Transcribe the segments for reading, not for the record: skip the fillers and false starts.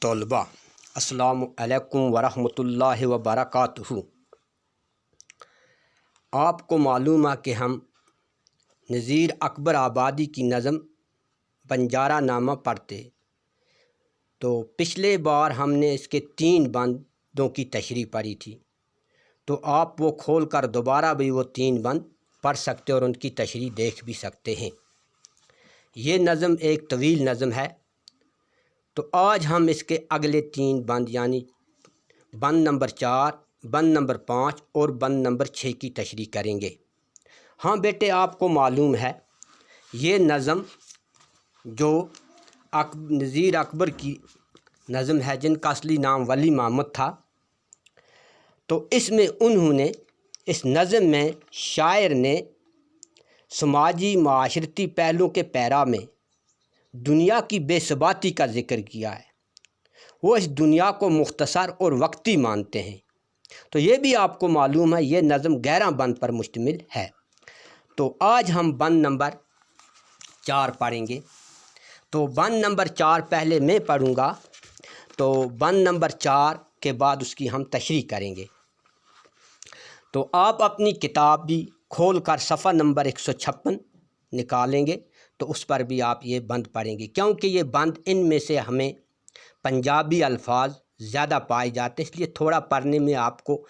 طلبہ السلام علیکم ورحمۃ اللہ وبرکاتہ۔ آپ کو معلوم ہے کہ ہم نذیر اکبر آبادی کی نظم بنجارہ نامہ پڑھتے، تو پچھلے بار ہم نے اس کے 3 بندوں کی تشریح پڑھی تھی، تو آپ وہ کھول کر دوبارہ بھی وہ 3 بند پڑھ سکتے اور ان کی تشریح دیکھ بھی سکتے ہیں۔ یہ نظم ایک طویل نظم ہے، تو آج ہم اس کے اگلے 3 بند یعنی بند نمبر 4، بند نمبر 5 اور بند نمبر 6 کی تشریح کریں گے۔ ہاں بیٹے، آپ کو معلوم ہے یہ نظم جو نذیر اکبر کی نظم ہے، جن کا اصلی نام ولی محمد تھا، تو اس میں انہوں نے اس نظم میں شاعر نے سماجی معاشرتی پہلوؤں کے پیرا میں دنیا کی بے ثباتی کا ذکر کیا ہے۔ وہ اس دنیا کو مختصر اور وقتی مانتے ہیں، تو یہ بھی آپ کو معلوم ہے یہ نظم 11 بند پر مشتمل ہے۔ تو آج ہم بند نمبر 4 پڑھیں گے۔ تو بند نمبر 4 پہلے میں پڑھوں گا، تو بند نمبر 4 کے بعد اس کی ہم تشریح کریں گے۔ تو آپ اپنی کتاب بھی کھول کر صفحہ نمبر 156 نکالیں گے، تو اس پر بھی آپ یہ بند پڑھیں گے، کیونکہ یہ بند ان میں سے ہمیں پنجابی الفاظ زیادہ پائے جاتے ہیں، اس لیے تھوڑا پڑھنے میں آپ کو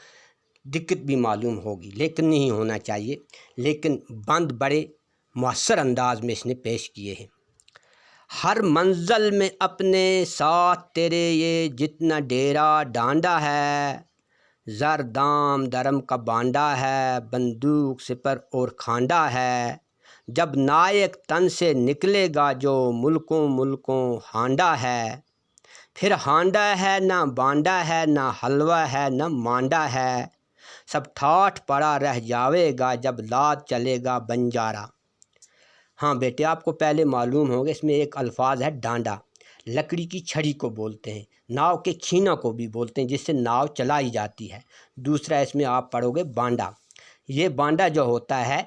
دقت بھی معلوم ہوگی، لیکن نہیں ہونا چاہیے۔ لیکن بند بڑے مؤثر انداز میں اس نے پیش کیے ہیں۔ ہر منزل میں اپنے ساتھ تیرے یہ جتنا ڈیرا ڈانڈا ہے، زر دام درم کا بانڈا ہے، بندوق سپر اور کھانڈا ہے، جب نائک تن سے نکلے گا جو ملکوں ملکوں ہانڈا ہے، پھر ہانڈا ہے نہ بانڈا ہے، نہ حلوہ ہے نہ مانڈا ہے، سب ٹھاٹھ پڑا رہ جاوے گا جب لاد چلے گا بنجارہ۔ ہاں بیٹے، آپ کو پہلے معلوم ہوگا اس میں ایک الفاظ ہے ڈانڈا، لکڑی کی چھڑی کو بولتے ہیں، ناؤ کے کھینا کو بھی بولتے ہیں جس سے ناؤ چلائی جاتی ہے۔ دوسرا اس میں آپ پڑھو گے بانڈا۔ یہ بانڈا جو ہوتا ہے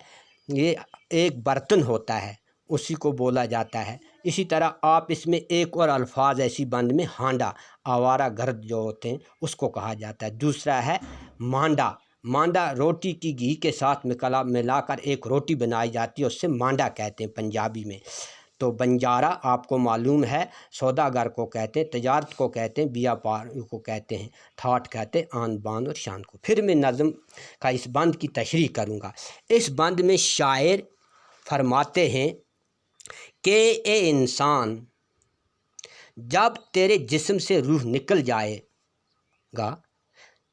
یہ ایک برتن ہوتا ہے، اسی کو بولا جاتا ہے۔ اسی طرح آپ اس میں ایک اور الفاظ ایسی بند میں ہانڈا، آوارہ گرد جو ہوتے ہیں اس کو کہا جاتا ہے۔ دوسرا ہے مانڈا۔ مانڈا روٹی کی گھی کے ساتھ ملا کر ایک روٹی بنائی جاتی ہے، اس سے مانڈا کہتے ہیں پنجابی میں۔ تو بنجارہ آپ کو معلوم ہے سوداگر کو کہتے ہیں، تجارت کو کہتے ہیں، بیاپار کو کہتے ہیں، ٹھاٹھ کہتے ہیں آن بان اور شان کو۔ پھر میں نظم کا اس بند کی تشریح کروں گا۔ اس بند میں شاعر فرماتے ہیں کہ اے انسان، جب تیرے جسم سے روح نکل جائے گا،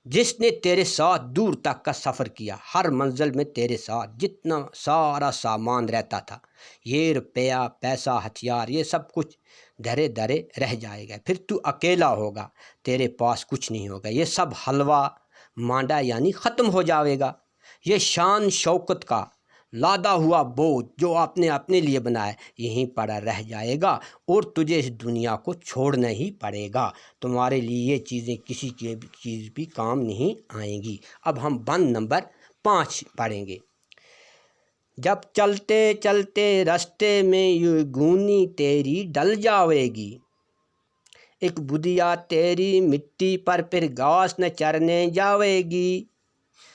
جس نے تیرے ساتھ دور تک کا سفر کیا، ہر منزل میں تیرے ساتھ جتنا سارا سامان رہتا تھا، یہ روپیہ پیسہ ہتھیار یہ سب کچھ دھرے دھرے رہ جائے گا، پھر تو اکیلا ہوگا، تیرے پاس کچھ نہیں ہوگا، یہ سب حلوہ مانڈا یعنی ختم ہو جاوے گا، یہ شان شوکت کا لادا ہوا بوجھ جو آپ نے اپنے لیے بنایا یہیں پڑا رہ جائے گا، اور تجھے اس دنیا کو چھوڑنا ہی پڑے گا، تمہارے لیے یہ چیزیں کسی چیز بھی کام نہیں آئیں گی۔ اب ہم بند نمبر 5 پڑھیں گے۔ جب چلتے چلتے رستے میں یہ گونی تیری ڈل جاوے گی، ایک بدیا تیری مٹی پر پھر گھاس نہ چرنے جاوے گی،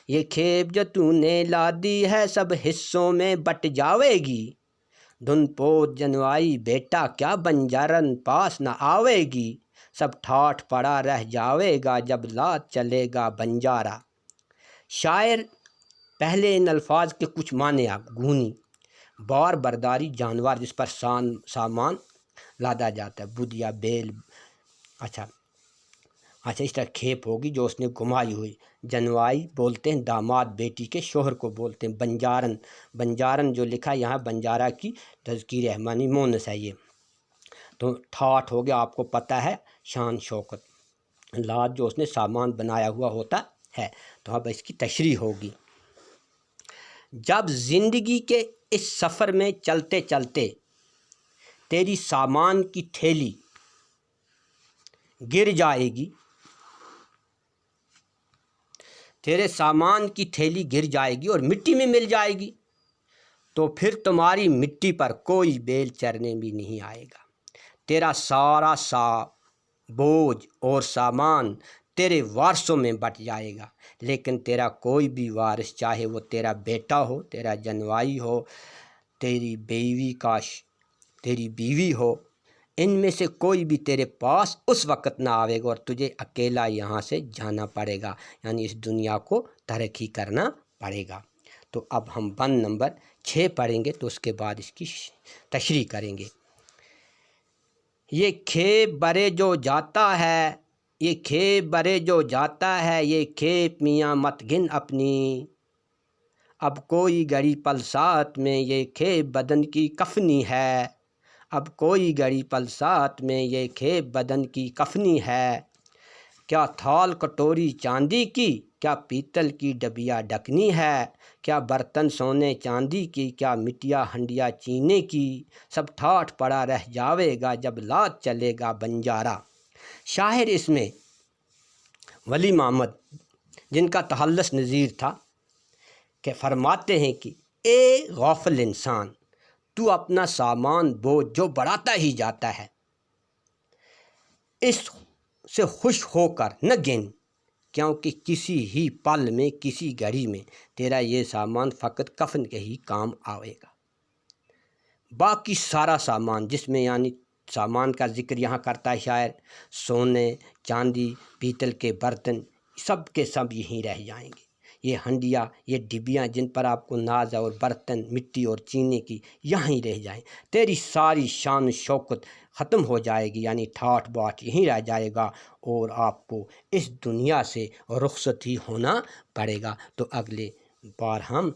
یہ کھیپ جو تو نے لادی ہے سب حصوں میں بٹ جاوے گی، دھن پوت جنوائی بیٹا کیا بنجارن پاس نہ آوے گی، سب ٹھاٹھ پڑا رہ جاوے گا جب لاد چلے گا بنجارہ۔ شاعر پہلے ان الفاظ کے کچھ معنی گونی، بار برداری جانور جس پر سامان لادا جاتا ہے، بدیا بیل، اچھا اس طرح کھیپ ہوگی جو اس نے گمائی ہوئی، جنوائی بولتے ہیں داماد بیٹی کے شوہر کو بولتے ہیں، بنجارن، بنجارن جو لکھا یہاں بنجارہ کی تذکیر ہے معنی مونس ہے یہ۔ تو ٹھاٹھ ہو گیا، آپ کو پتہ ہے شان شوکت، لاد جو اس نے سامان بنایا ہوا ہوتا ہے۔ تو اب اس کی تشریح ہوگی۔ جب زندگی کے اس سفر میں چلتے چلتے تیری سامان کی تھیلی گر جائے گی، تیرے سامان کی تھیلی گر جائے گی اور مٹی میں مل جائے گی، تو پھر تمہاری مٹی پر کوئی بیل چرنے بھی نہیں آئے گا، تیرا سارا بوجھ اور سامان تیرے وارثوں میں بٹ جائے گا، لیکن تیرا کوئی بھی وارث، چاہے وہ تیرا بیٹا ہو، تیرا جنوائی ہو، تیری بیوی ہو، ان میں سے کوئی بھی تیرے پاس اس وقت نہ آئے گا اور تجھے اکیلا یہاں سے جانا پڑے گا، یعنی اس دنیا کو ترک ہی کرنا پڑے گا۔ تو اب ہم بند نمبر 6 پڑھیں گے، تو اس کے بعد اس کی تشریح کریں گے۔ یہ کھیپ برے جو جاتا ہے، یہ کھیپ برے جو جاتا ہے، یہ کھیپ میاں مت گن اپنی، اب کوئی گڑی پلسات میں یہ کھیپ بدن کی کفنی ہے، اب کوئی گڑی پلسات میں یہ کھیپ بدن کی کفنی ہے، کیا تھال کٹوری چاندی کی، کیا پیتل کی ڈبیا ڈھکنی ہے، کیا برتن سونے چاندی کی، کیا مٹیا ہنڈیا چینے کی، سب ٹھاٹھ پڑا رہ جاوے گا جب لات چلے گا بنجارا۔ شاعر اس میں ولی محمد، جن کا تخلص نذیر تھا، کہ فرماتے ہیں کہ اے غافل انسان، تو اپنا سامان بوجھ جو بڑھاتا ہی جاتا ہے، اس سے خوش ہو کر نہ گن، کیونکہ کسی ہی پل میں، کسی گھڑی میں تیرا یہ سامان فقط کفن کے ہی کام آئے گا۔ باقی سارا سامان، جس میں یعنی سامان کا ذکر یہاں کرتا ہے شاعر، سونے چاندی پیتل کے برتن، سب کے سب یہیں رہ جائیں گے، یہ ہنڈیا، یہ ڈبیاں جن پر آپ کو ناز اور برتن مٹی اور چینے کی، یہیں رہ جائیں، تیری ساری شان و شوکت ختم ہو جائے گی، یعنی ٹھاٹھ باٹھ یہیں رہ جائے گا، اور آپ کو اس دنیا سے رخصت ہی ہونا پڑے گا۔ تو اگلے بار ہم